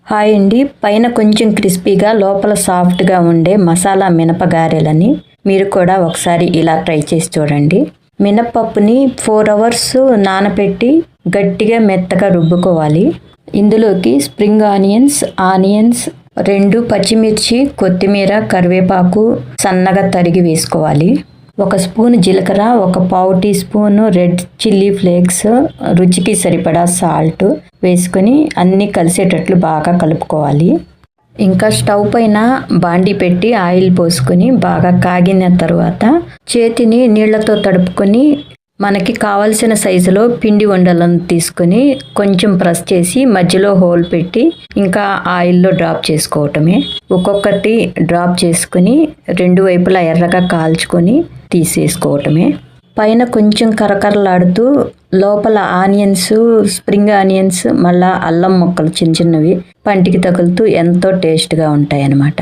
Hi అండి. పైన కొంచెం క్రిస్పీగా లోపల సాఫ్ట్గా ఉండే మసాలా మినపగారెలని మీరు కూడా ఒకసారి ఇలా ట్రై చేసి చూడండి. మినపప్పుని 4 అవర్స్ నానబెట్టి గట్టిగా మెత్తగా రుబ్బుకోవాలి. ఇందులోకి స్ప్రింగ్ ఆనియన్స్ 2 పచ్చిమిర్చి, కొత్తిమీర, కరివేపాకు సన్నగా తరిగి వేసుకోవాలి. 1 స్పూన్ జీలకర్ర, 1 పావు teaspoon red chilli flakes, రుచికి సరిపడా సాల్ట్ వేసుకొని అన్నీ కలిసేటట్లు బాగా కలుపుకోవాలి. ఇంకా స్టవ్ పైన బాండి పెట్టి ఆయిల్ పోసుకొని బాగా కాగిన తర్వాత చేతిని నీళ్లతో తడుపుకొని మనకి కావలసిన సైజులో పిండి ఉండలను తీసుకొని కొంచెం ప్రెస్ చేసి మధ్యలో హోల్ పెట్టి ఇంకా ఆయిల్లో డ్రాప్ చేసుకోవటమే. ఒక్కొక్కటి డ్రాప్ చేసుకుని 2 వైపులా ఎర్రగా కాల్చుకొని తీసేసుకోవటమే. పైన కొంచెం కరకరలాడుతూ లోపల స్ప్రింగ్ ఆనియన్స్ మళ్ళా అల్లం ముక్కలు చిన్నవి పంటికి తగులుతూ ఎంతో టేస్ట్గా ఉంటాయి అన్నమాట.